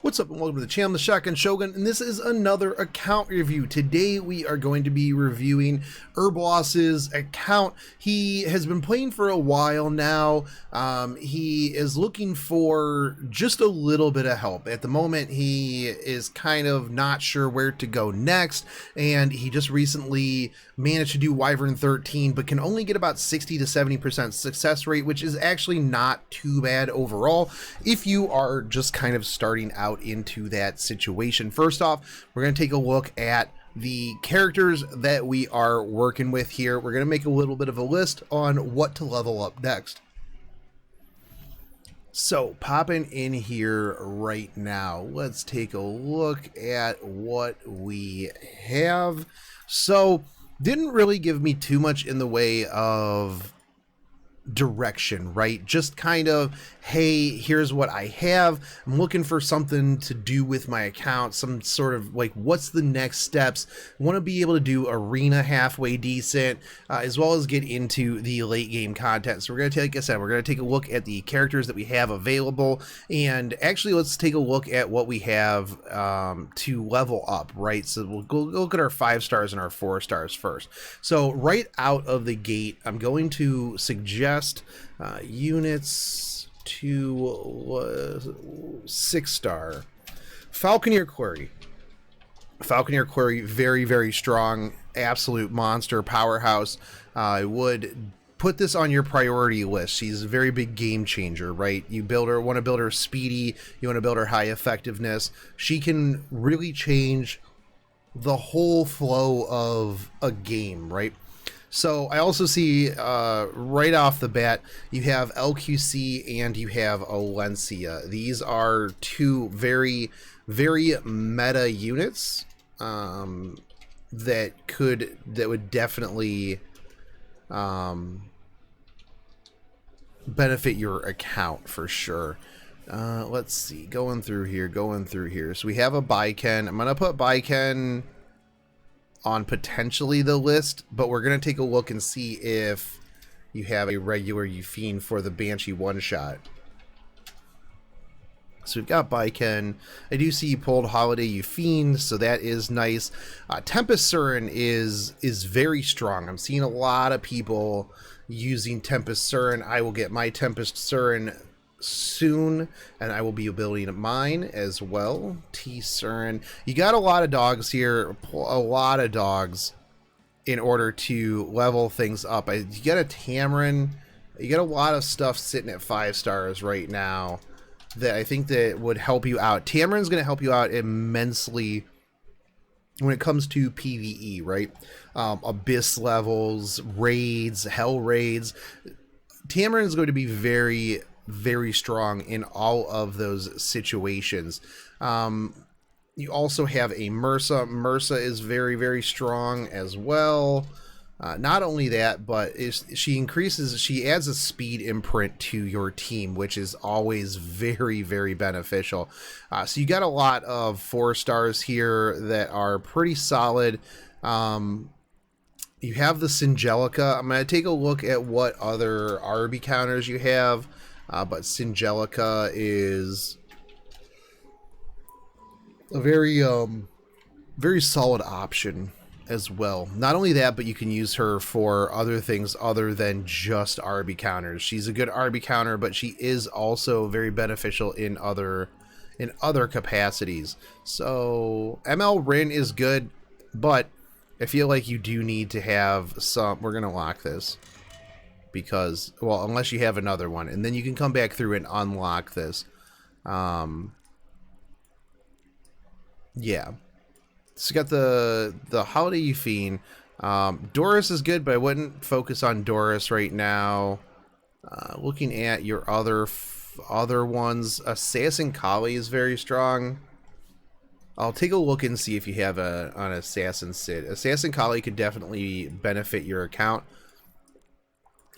What's up and welcome to the channel, the Shogun Shogun, and this is another account review. Today we are going to be reviewing Irrbloss's account. He has been playing for a while now. He is looking for just a little bit of help. At the moment he is kind of not sure where to go next, and he just recently managed to do Wyvern 13 but can only get about 60 to 70% success rate, which is actually not too bad overall if you are just kind of starting out into that situation. First off, we're going to take a look at the characters that we are working with here. We're going to make a little bit of a list on what to level up next. So popping in here right now, let's take a look at what we have. So didn't really give me too much in the way of direction, right? Just kind of, hey, here's what I have. I'm looking for something to do with my account, some sort of like, what's the next steps? Want to be able to do arena halfway decent, as well as get into the late game content. So we're going to take, like I said, we're going to take a look at the characters that we have available, and actually let's take a look at what we have to level up, right? So we'll go look at our 5 stars and our 4 stars first. So right out of the gate, I'm going to suggest units to 6-star Falconeer Quarry. Falconeer Quarry, very, very strong, absolute monster powerhouse. I would put this on your priority list. She's a very big game changer, right? You build her, want to build her speedy, you want to build her high effectiveness. She can really change the whole flow of a game, right? So I also see right off the bat, you have LQC and you have Alencia. These are two very, very meta units that would definitely benefit your account for sure. Let's see, going through here. So we have a Baiken. I'm gonna put Baiken on potentially the list, but we're going to take a look and see if you have a regular Euphine for the Banshee one-shot. So we've got Baiken. I do see you pulled Holiday Euphine, so that is nice. Tempest Surin is very strong. I'm seeing a lot of people using Tempest Surin. I will get my Tempest Surin soon, and I will be building mine as well. T Surin. You got a lot of dogs here, a lot of dogs in order to level things up. You got a Tamarin, you got a lot of stuff sitting at 5 stars right now that I think that would help you out. Tamarin's going to help you out immensely when it comes to PvE, right? Abyss levels, raids, hell raids. Tamarin is going to be very, very strong in all of those situations. You also have a Mursa. Mursa is very, very strong as well. Not only that, but she adds a speed imprint to your team, which is always very, very beneficial. So you got a lot of 4 stars here that are pretty solid. You have the Singelica. I'm going to take a look at what other RB counters you have. But Singelica is a very, very solid option as well. Not only that, but you can use her for other things other than just RB counters. She's a good RB counter, but she is also very beneficial in other capacities. So ML Rin is good, but I feel like you do need to have some. We're gonna lock this. Because, well, unless you have another one, and then you can come back through and unlock this. Yeah. So you got the Holiday Euphine. Doris is good, but I wouldn't focus on Doris right now. Looking at your other ones, Assassin Kali is very strong. I'll take a look and see if you have an Assassin Sid. Assassin Kali could definitely benefit your account.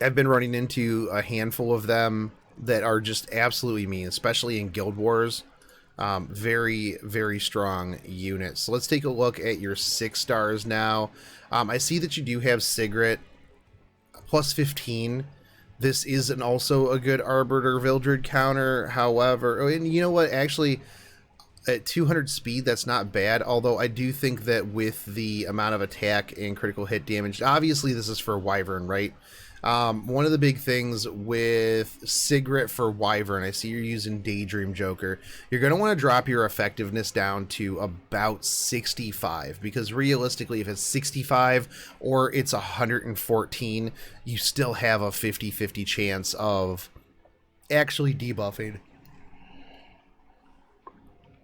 I've been running into a handful of them that are just absolutely mean, especially in Guild Wars. Very, very strong units. So let's take a look at your 6 stars now. I see that you do have Sigrid plus 15. This is also a good Arbiter Vildred counter. However, and you know what? Actually, At 200 speed, that's not bad, although I do think that with the amount of attack and critical hit damage, obviously this is for Wyvern, right? One of the big things with Sigret for Wyvern, I see you're using Daydream Joker, you're going to want to drop your effectiveness down to about 65, because realistically, if it's 65 or it's 114, you still have a 50-50 chance of actually debuffing.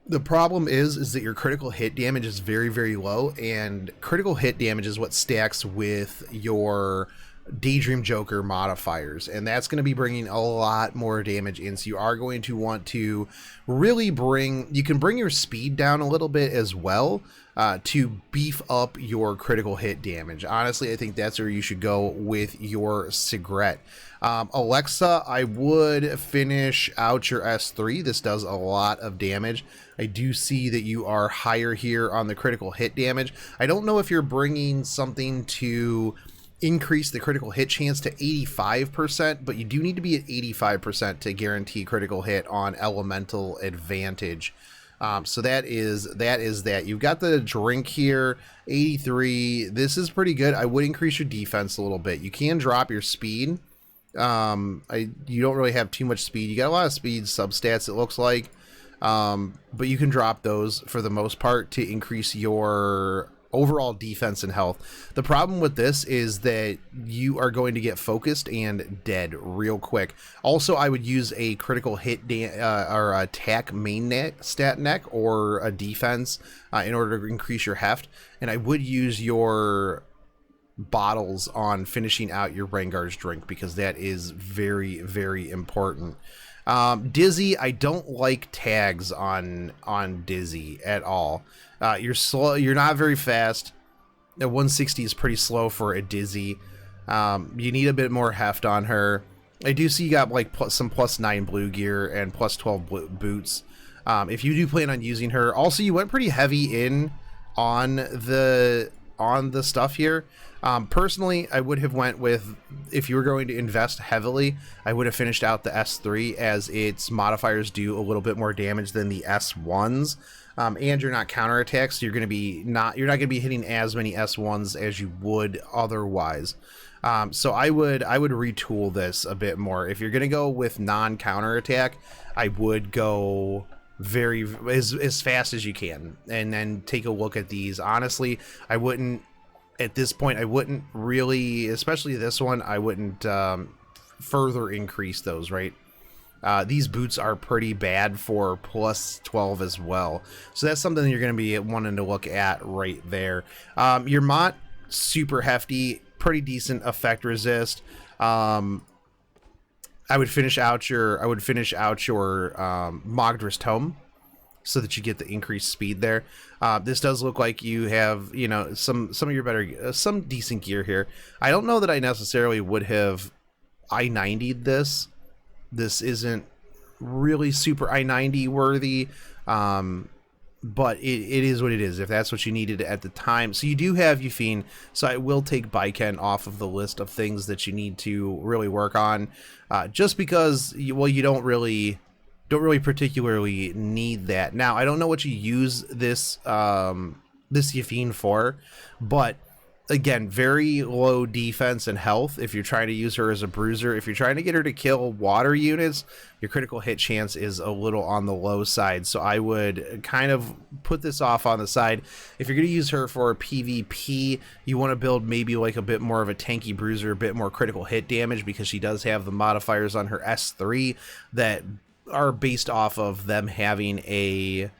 The problem is that your critical hit damage is very, very low, and critical hit damage is what stacks with your Daydream Joker modifiers, and that's going to be bringing a lot more damage in. So you are going to want to really you can bring your speed down a little bit as well to beef up your critical hit damage. Honestly, I think that's where you should go with your Sigret. Alexa, I would finish out your S3. This does a lot of damage. I do see that you are higher here on the critical hit damage. I don't know if you're bringing something to increase the critical hit chance to 85%, but you do need to be at 85% to guarantee critical hit on elemental advantage. So that is that. You've got the drink here, 83. This is pretty good. I would increase your defense a little bit. You can drop your speed. You don't really have too much speed. You got a lot of speed substats, it looks like. But you can drop those for the most part to increase your overall defense and health. The problem with this is that you are going to get focused and dead real quick. Also, I would use a critical hit or attack main stat neck or a defense in order to increase your heft. And I would use your bottles on finishing out your Rengar's drink, because that is very, very important. Dizzy, I don't like tags on Dizzy at all. You're slow, you're not very fast. At 160 is pretty slow for a Dizzy. You need a bit more heft on her. I do see you got like some +9 blue gear and +12 boots. If you do plan on using her, also you went pretty heavy in on the stuff here. Personally, I would have went with, if you were going to invest heavily, I would have finished out the S3, as its modifiers do a little bit more damage than the S1s. And you're not counterattacked, so you're not going to be hitting as many S1s as you would otherwise. So I would retool this a bit more. If you're going to go with non-counterattack, I would go as fast as you can, and then take a look at these. Honestly, I wouldn't, at this point, I wouldn't really, especially this one, I wouldn't further increase those, right? These boots are pretty bad for +12 as well. So that's something you're going to be wanting to look at right there. Your Mott, super hefty, pretty decent effect resist. I would finish out your Mogdra's Tome, so that you get the increased speed there. This does look like you have, you know, some of your better, some decent gear here. I don't know that I necessarily would have I-90'd this. This isn't really super I-90 worthy, but it is what it is, if that's what you needed at the time. So you do have Yufine, so I will take Baiken off of the list of things that you need to really work on, just because, you don't really particularly need that. Now, I don't know what you use this Yufine for, but again, very low defense and health if you're trying to use her as a bruiser. If you're trying to get her to kill water units, your critical hit chance is a little on the low side, so I would kind of put this off on the side. If you're going to use her for PvP, you want to build maybe like a bit more of a tanky bruiser, a bit more critical hit damage, because she does have the modifiers on her S3 that are based off of them having a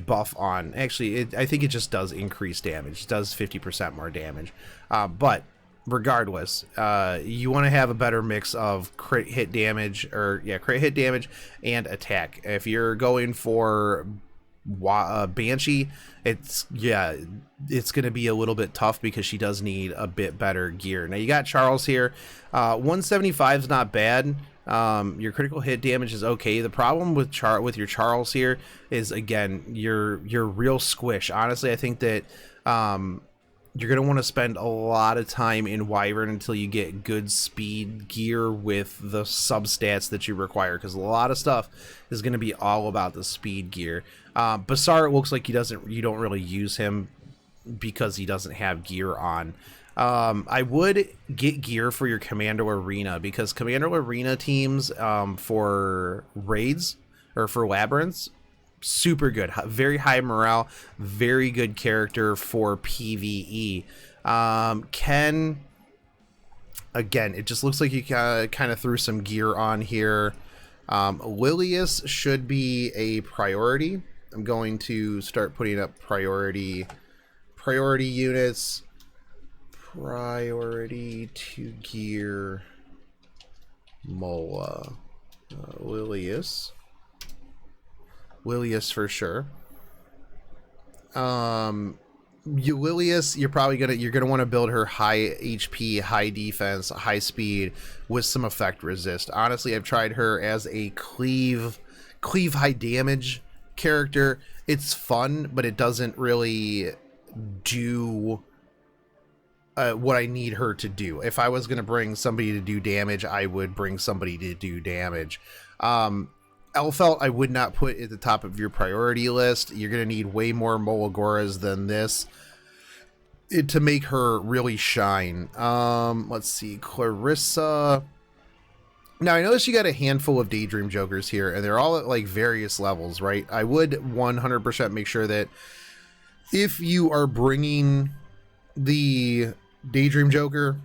buff on. Actually, I think it just does increase damage. It does 50% more damage. But regardless, you want to have a better mix of crit hit damage, crit hit damage and attack. If you're going for Banshee, it's going to be a little bit tough, because she does need a bit better gear. Now you got Charles here. 175 is not bad. Your critical hit damage is okay. The problem with your Charles here is, again, your real squish. Honestly, I think that You're going to want to spend a lot of time in Wyvern until you get good speed gear with the substats that you require, because a lot of stuff is going to be all about the speed gear. Basar, it looks like you don't really use him because he doesn't have gear on. I would get gear for your Commando Arena, because Commando Arena teams for raids or for labyrinths, super good, very high morale, very good character for PvE. Ken, again, it just looks like you kind of threw some gear on here. Lilius should be a priority. I'm going to start putting up priority units. Priority to gear Mola. Lilius for sure. Lilius, you're gonna want to build her high HP, high defense, high speed with some effect resist. Honestly, I've tried her as a cleave high damage character. It's fun, but it doesn't really do what I need her to do. If I was gonna bring somebody to do damage, I would bring somebody to do damage. Elfelt, I would not put at the top of your priority list. You're going to need way more Molagoras than this to make her really shine. Let's see, Clarissa. Now, I notice you got a handful of Daydream Jokers here, and they're all at like various levels, right? I would 100% make sure that if you are bringing the Daydream Joker,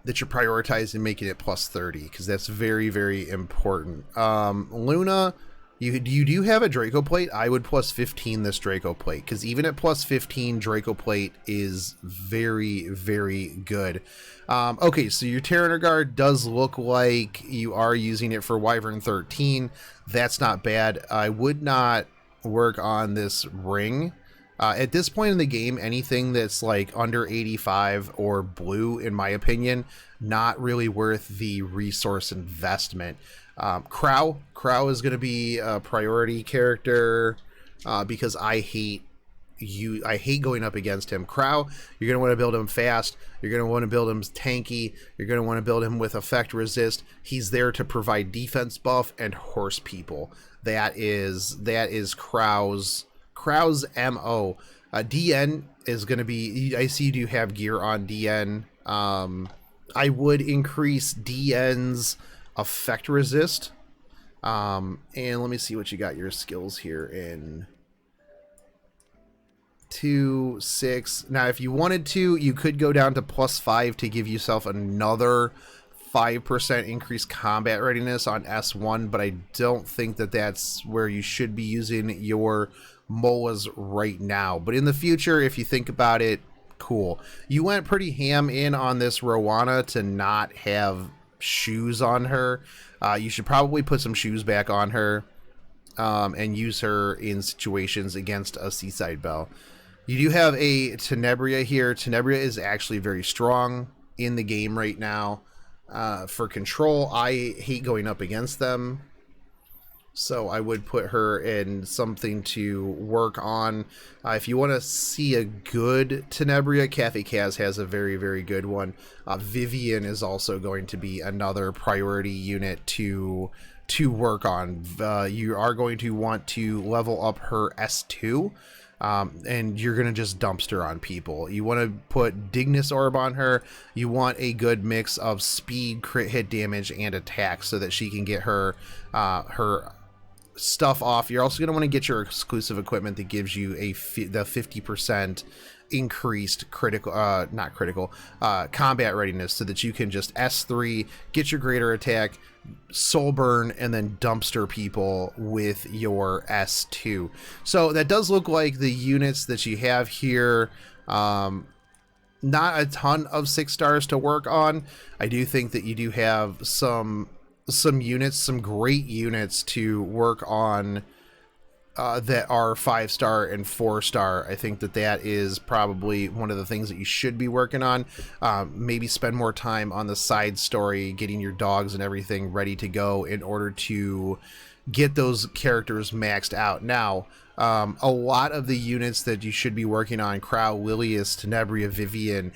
that you're prioritizing making it plus 30, because that's very, very important. Luna, you do have a Draco Plate. I would plus 15 this Draco Plate, because even at plus 15, Draco Plate is very, very good. Okay, so your Terraner Guard does look like you are using it for Wyvern 13. That's not bad. I would not work on this ring. At this point in the game, anything that's like under 85 or blue, in my opinion, not really worth the resource investment. Crow is going to be a priority character because I hate going up against him. Crow, you're going to want to build him fast. You're going to want to build him tanky. You're going to want to build him with effect resist. He's there to provide defense buff and horse people. That is Crow's MO. DN is going to be, I see you do have gear on DN. I would increase DN's effect resist. And let me see what you got your skills here in 2, 6. Now, if you wanted to, you could go down to plus 5 to give yourself another 5% increased combat readiness on S1, but I don't think that that's where you should be using your Molas right now. But in the future, if you think about it, cool. You went pretty ham in on this Rowana to not have shoes on her. You should probably put some shoes back on her and use her in situations against a Seaside Belle. You do have a Tenebria here. Tenebria is actually very strong in the game right now. For control, I hate going up against them, so I would put her in something to work on. If you want to see a good Tenebria, Cafe Kaz has a very, very good one. Vivian is also going to be another priority unit to work on. You are going to want to level up her S2. And you're going to just dumpster on people. You want to put Dignus Orb on her. You want a good mix of speed, crit hit damage, and attack so that she can get her stuff off. You're also going to want to get your exclusive equipment that gives you the 50% increased combat readiness, so that you can just S3, get your greater attack, soul burn, and then dumpster people with your S2. So that does look like the units that you have here. Not a ton of 6 stars to work on. I do think that you do have some units, some great units to work on that are 5-star and 4-star. I think that is probably one of the things that you should be working on. Maybe spend more time on the side story, getting your dogs and everything ready to go in order to get those characters maxed out. Now, a lot of the units that you should be working on, Crow, Lilius, Tenebria, Vivian,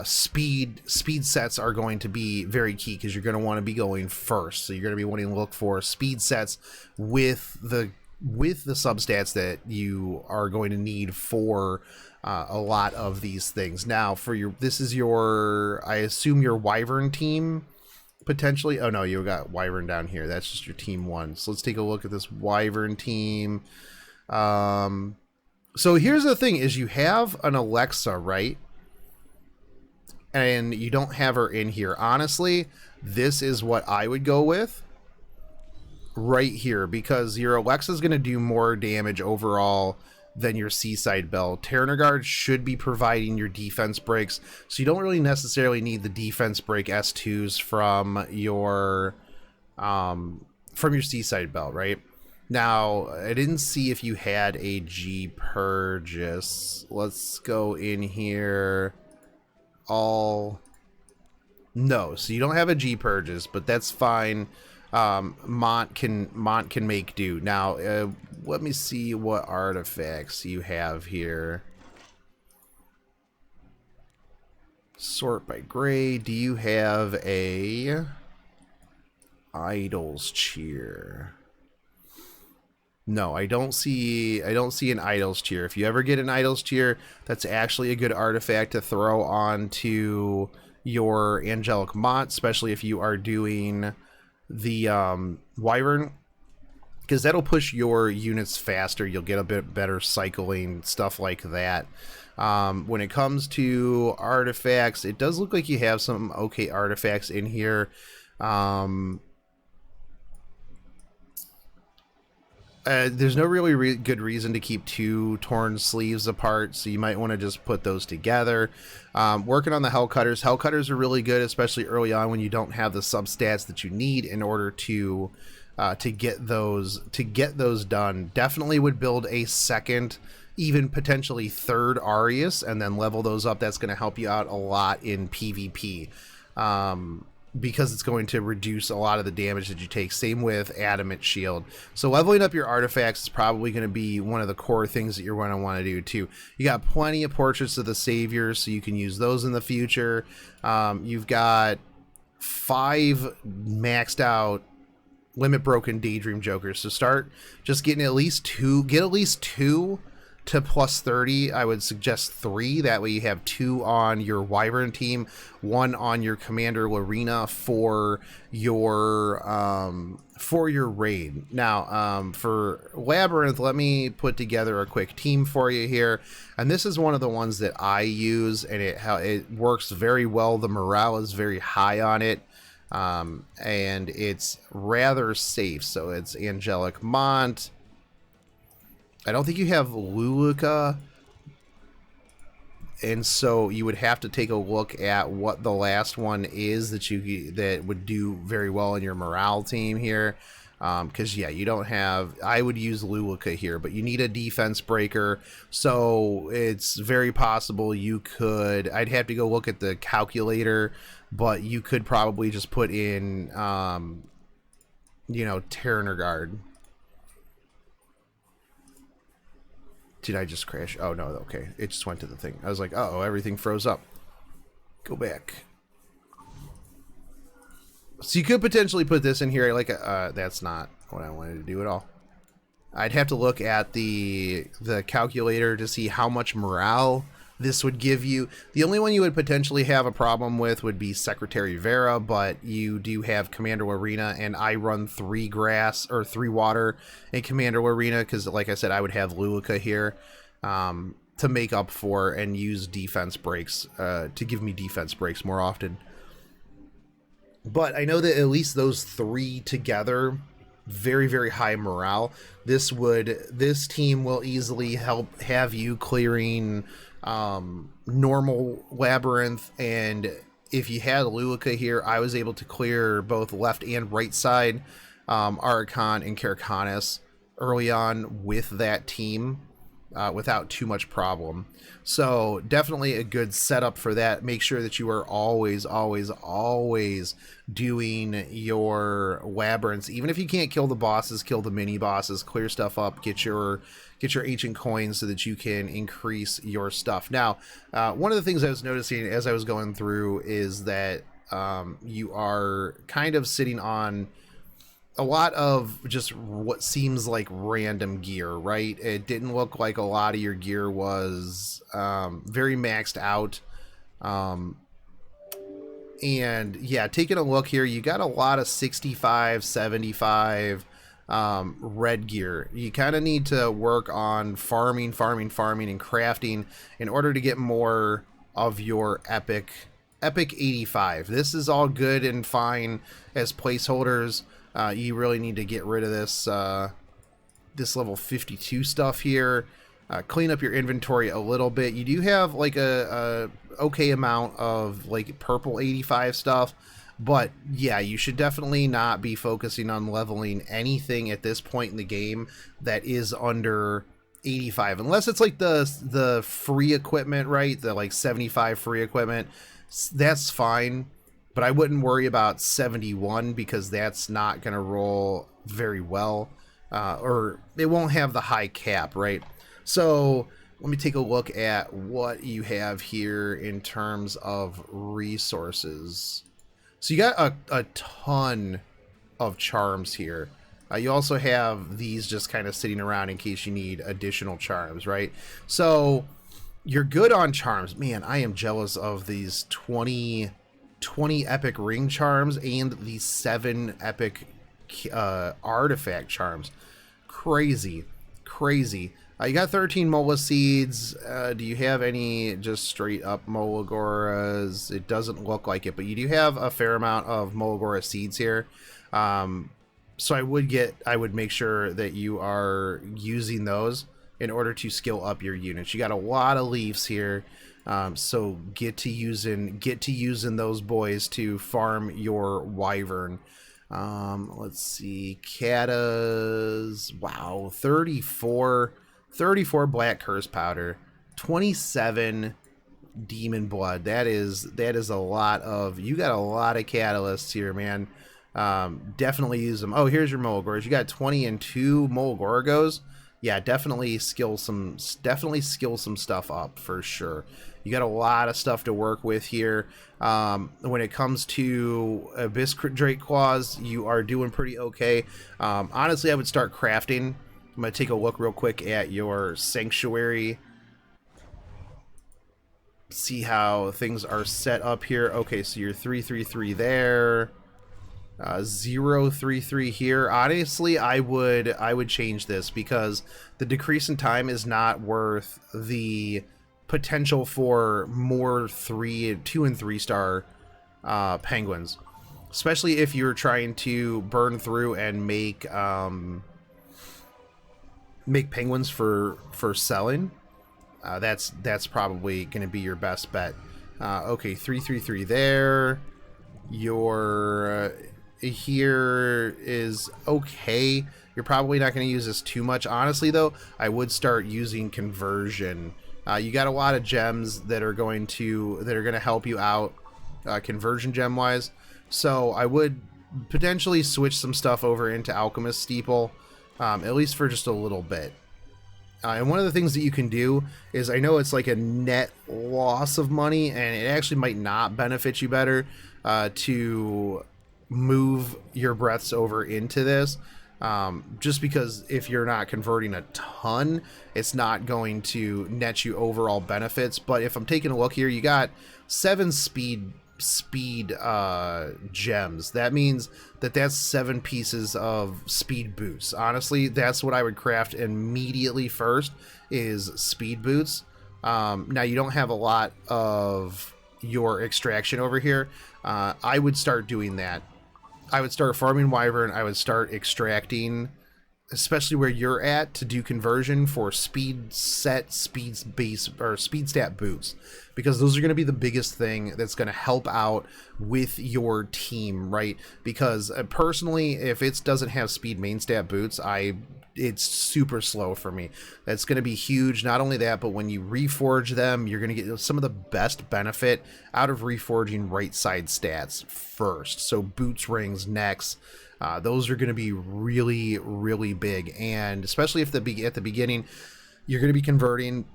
speed sets are going to be very key, because you're going to want to be going first. So you're going to be wanting to look for speed sets with the substats that you are going to need for a lot of these things. Now, for this is your, I assume, your Wyvern team, potentially. Oh no, you got Wyvern down here. That's just your team 1. So let's take a look at this Wyvern team. So here's the thing, is you have an Alexa, right? And you don't have her in here. Honestly, this is what I would go with right here, because your Alexa is going to do more damage overall than your Seaside Belle. Terrorguard should be providing your defense breaks, so you don't really necessarily need the defense break S2s from your Seaside Belle, right? Now, I didn't see if you had a G purchase. Let's go in here. No, so you don't have a G purchase, but that's fine. Mont can make do. Now, let me see what artifacts you have here. Sort by grade. Do you have a Idol's Cheer? No, I don't see an Idol's Cheer. If you ever get an Idol's Cheer, that's actually a good artifact to throw onto your Angelic Mont, especially if you are doing the Wyvern, because that'll push your units faster. You'll get a bit better cycling, stuff like that. When it comes to artifacts, it does look like you have some okay artifacts in here. There's no really good reason to keep 2 torn sleeves apart, so you might want to just put those together. Working on the Hellcutters. Hellcutters are really good, especially early on when you don't have the substats that you need in order to get those done. Definitely would build a second, even potentially third Arius, and then level those up. That's going to help you out a lot in PvP. Because it's going to reduce a lot of the damage that you take. Same with Adamant Shield. So leveling up your artifacts is probably going to be one of the core things that you're going to want to do too. You got plenty of Portraits of the Saviors, so you can use those in the future. You've got 5 maxed out Limit Broken Daydream Jokers. So start just getting at least 2. Get at least 2 to plus 30. I would suggest 3. That way you have 2 on your Wyvern team, 1 on your Commander Larina for your raid. Now, for Labyrinth, let me put together a quick team for you here. And this is one of the ones that I use, and it works very well. The morale is very high on it. And it's rather safe. So it's Angelic Mont. I don't think you have Luluca, and so you would have to take a look at what the last one is that would do very well in your morale team here. Because yeah, you don't have. I would use Luluca here, but you need a defense breaker, so it's very possible you could. I'd have to go look at the calculator, but you could probably just put in, Terrorguard. Did I just crash? Oh, no, okay. It just went to the thing. I was like, uh-oh, everything froze up. Go back. So you could potentially put this in here. Like, that's not what I wanted to do at all. I'd have to look at the calculator to see how much morale this would give you. The only one you would potentially have a problem with would be Secretary Vera, but you do have Commander Arena, and I run 3 grass or 3 water in Commander Arena because, like I said, I would have Luluca here to make up for and use defense breaks to give me defense breaks more often. But I know that at least those 3 together, very, very high morale. This team will easily have you clearing normal Labyrinth, and if you had Luluca here, I was able to clear both left and right side Archon and Caracanis early on with that team. without too much problem. So definitely a good setup for that. Make sure that you are always doing your labyrinths. Even if you can't kill the bosses, kill the mini bosses, clear stuff up, get your ancient coins so that you can increase your stuff. Now, one of the things I was noticing as I was going through is that you are kind of sitting on a lot of just what seems like random gear, right? It didn't look like a lot of your gear was very maxed out. And yeah, taking a look here, you got a lot of 65, 75 red gear. You kind of need to work on farming, and crafting in order to get more of your epic 85. This is all good and fine as placeholders. You really need to get rid of this this level 52 stuff here. Clean up your inventory a little bit. You do have like a okay amount of like purple 85 stuff, but yeah, you should definitely not be focusing on leveling anything at this point in the game that is under 85, unless it's like the free equipment, right? The like 75 free equipment. That's fine. But I wouldn't worry about 71 because that's not going to roll very well, or it won't have the high cap, right? So let me take a look at what you have here in terms of resources. So you got a ton of charms here. You also have these just kind of sitting around in case you need additional charms, right? So you're good on charms. Man, I am jealous of these 20 epic ring charms and the 7 epic artifact charms. Crazy. You got 13 mola seeds. Do you have any just straight up Molagoras? It doesn't look like it, but you do have a fair amount of Molagora seeds here. So I would make sure that you are using those in order to skill up your units. You got a lot of leaves here. So get to using those boys to farm your wyvern. Let's see, Katas. Wow, 34 black curse powder, 27 demon blood. That is a lot of. You got a lot of catalysts here, man. Definitely use them. Oh, here's your Molagoras. You got 20 and 2 Molagoragos. Yeah, definitely skill some stuff up for sure. You got a lot of stuff to work with here. When it comes to Abyss Drake Claws, you are doing pretty okay. Honestly, I would start crafting. I'm going to take a look real quick at your Sanctuary. See how things are set up here. Okay, so you're 333 there. 033 here. Honestly, I would change this because the decrease in time is not worth the potential for more 2 and 3 star penguins, especially if you're trying to burn through and make penguins for selling. That's probably going to be your best bet. Okay, 333 there. Your here is okay. You're probably not going to use this too much. Honestly, though, I would start using conversion. You got a lot of gems that are going to help you out, conversion gem wise. So I would potentially switch some stuff over into Alchemist Steeple, at least for just a little bit. And one of the things that you can do is, I know it's like a net loss of money, and it actually might not benefit you better to move your breaths over into this, just because if you're not converting a ton, it's not going to net you overall benefits. But if I'm taking a look here, you got 7 speed gems. That means that's 7 pieces of speed boots. Honestly, that's what I would craft immediately first, is speed boots. Now you don't have a lot of your extraction over here. I would start doing that. I would start farming wyvern. I would start extracting, especially where you're at, to do conversion for speed stat boots, because those are going to be the biggest thing that's going to help out with your team, right? Because personally, if it doesn't have speed main stat boots, I it's super slow for me. That's going to be huge. Not only that, but when you reforge them, you're going to get some of the best benefit out of reforging right side stats first. So boots, rings, necks, those are going to be really, really big. And especially if at the beginning, you're going to be converting,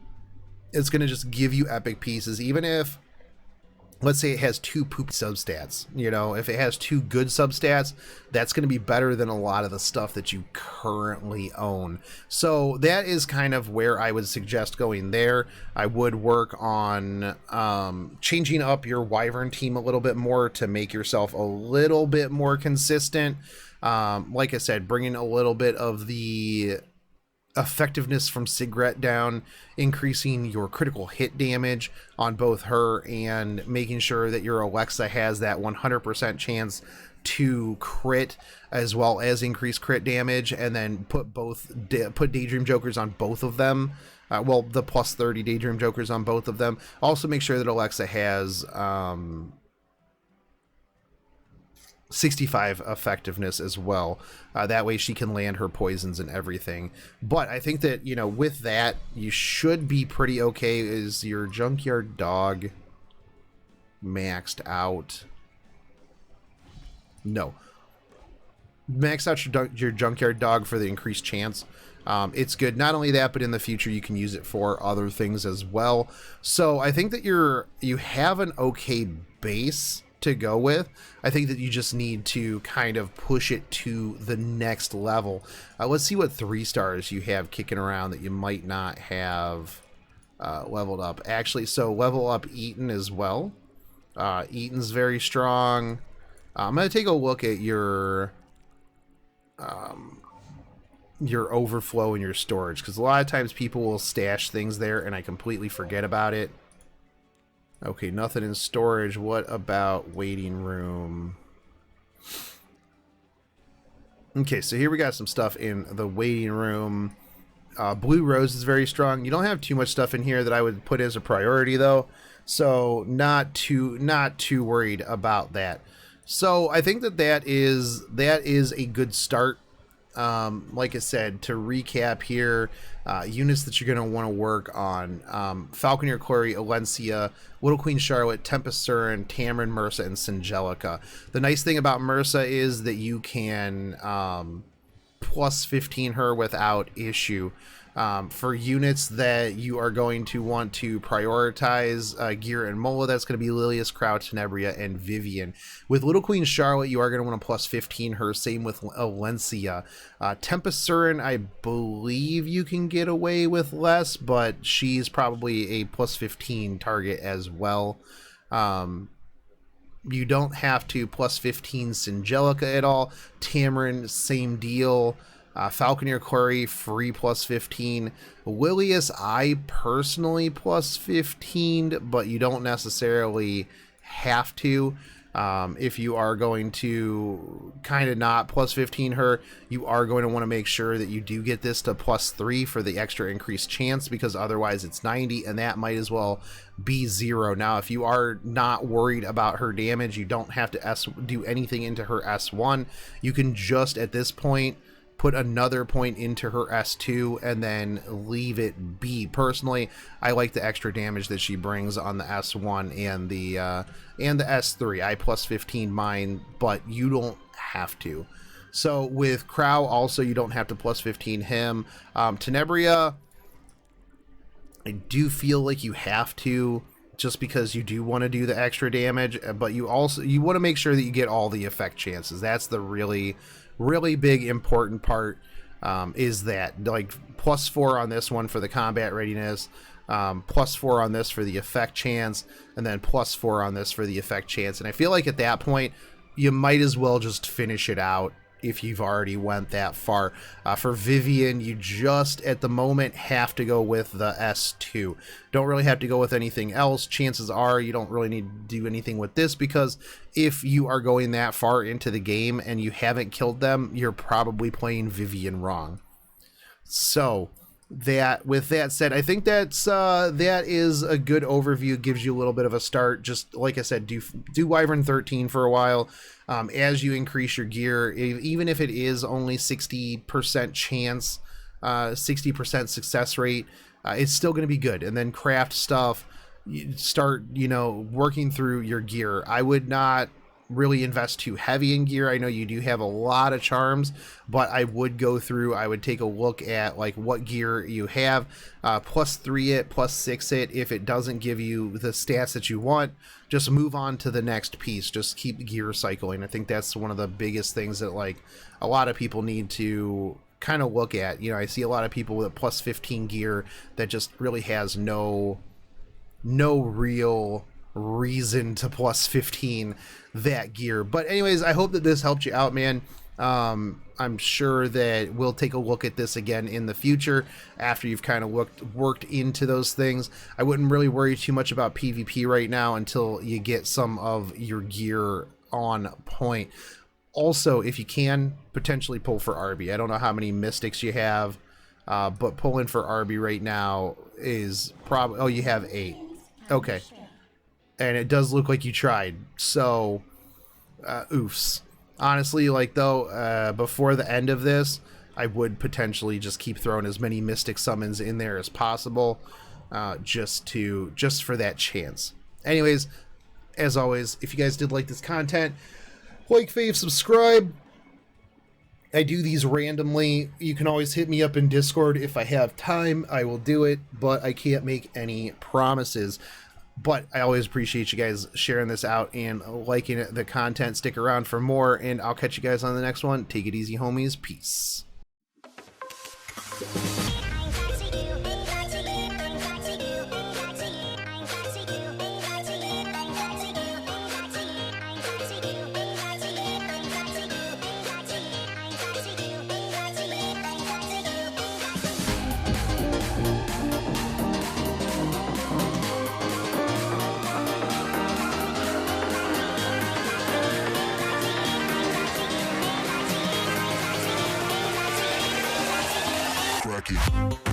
it's going to just give you epic pieces. Even if, let's say it has 2 poop substats, you know, if it has 2 good substats, that's going to be better than a lot of the stuff that you currently own. So that is kind of where I would suggest going there. I would work on changing up your Wyvern team a little bit more to make yourself a little bit more consistent. Like I said, bringing a little bit of the effectiveness from Sigret down, increasing your critical hit damage on both her, and making sure that your Alexa has that 100% chance to crit as well as increase crit damage, and then put Daydream Jokers on both of them. Well, the plus 30 Daydream Jokers on both of them. Also make sure that Alexa has 65 effectiveness as well. That way she can land her poisons and everything. But I think that, you know, with that, you should be pretty okay. Is your Junkyard Dog maxed out? No. Max out your Junkyard Dog for the increased chance. It's good. Not only that, but in the future you can use it for other things as well. So I think that you have an okay base to go with. I think that you just need to kind of push it to the next level. Let's see what 3 stars you have kicking around that you might not have leveled up. Actually, so level up Eaton as well. Eaton's very strong. I'm going to take a look at your overflow and your storage, because a lot of times people will stash things there and I completely forget about it. Okay, nothing in storage. What about waiting room? Okay, so here we got some stuff in the waiting room. Blue Rose is very strong. You don't have too much stuff in here that I would put as a priority though, so not too worried about that. So I think that is a good start. Like I said, to recap here, units that you're going to want to work on: Falconeer Quarry, Alencia, Little Queen Charlotte, Tempest Surin, Tamarin, Mursa, and Singelica. The nice thing about Mursa is that you can plus 15 her without issue. For units that you are going to want to prioritize Gear and Mola, that's going to be Lilius, Crow, Tenebria, and Vivian. With Little Queen Charlotte, you are going to want to plus 15 her. Same with Alencia. Tempest Surin, I believe you can get away with less, but she's probably a plus 15 target as well. You don't have to plus 15 Singelica at all. Tamarin, same deal. Falconeer Quarry, free plus 15. Lilius, I personally plus 15, but you don't necessarily have to. If you are going to kind of not plus 15 her, you are going to want to make sure that you do get this to plus 3 for the extra increased chance, because otherwise it's 90, and that might as well be 0. Now, if you are not worried about her damage, you don't have to do anything into her S1. You can just, at this point, put another point into her S2 and then leave it be. Personally, I like the extra damage that she brings on the S1 and the S3. I plus 15 mine, but you don't have to. So with Crow, also, you don't have to plus 15 him. Tenebria, I do feel like you have to, just because you do want to do the extra damage, but you want to make sure that you get all the effect chances. That's the really big important part, is that, like, plus 4 on this one for the combat readiness, plus 4 on this for the effect chance, and then plus 4 on this for the effect chance. And I feel like at that point you might as well just finish it out if you've already went that far. For Vivian, you just at the moment have to go with the S2. Don't really have to go with anything else. Chances are you don't really need to do anything with this, because if you are going that far into the game and you haven't killed them, you're probably playing Vivian wrong. So that with that said, I think that is a good overview. Gives you a little bit of a start. Just like I said, do Wyvern 13 for a while. As you increase your gear, even if it is only 60% chance, 60% success rate, it's still going to be good. And then craft stuff. You start, working through your gear. I would not really invest too heavy in gear. I know you do have a lot of charms, but I would go through, I would take a look at like what gear you have, +3 it, +6 it. If it doesn't give you the stats that you want, just move on to the next piece. Just keep gear cycling. I think that's one of the biggest things that like a lot of people need to kind of look at. I see a lot of people with +15 gear that just really has no real reason to +15 that gear. But anyways, I hope that this helped you out, man. I'm sure that we'll take a look at this again in the future after you've kind of worked into those things. I wouldn't really worry too much about PvP right now until you get some of your gear on point. Also, if you can, potentially pull for RB. I don't know how many mystics you have, but pulling for RB right now is probably... Oh, you have 8. Okay. And it does look like you tried, so oofs. Honestly, like though, before the end of this, I would potentially just keep throwing as many mystic summons in there as possible, just for that chance. Anyways, as always, if you guys did like this content, like, fave, subscribe. I do these randomly. You can always hit me up in Discord if I have time. I will do it, but I can't make any promises. But I always appreciate you guys sharing this out and liking the content. Stick around for more, and I'll catch you guys on the next one. Take it easy, homies. Peace. Cracky.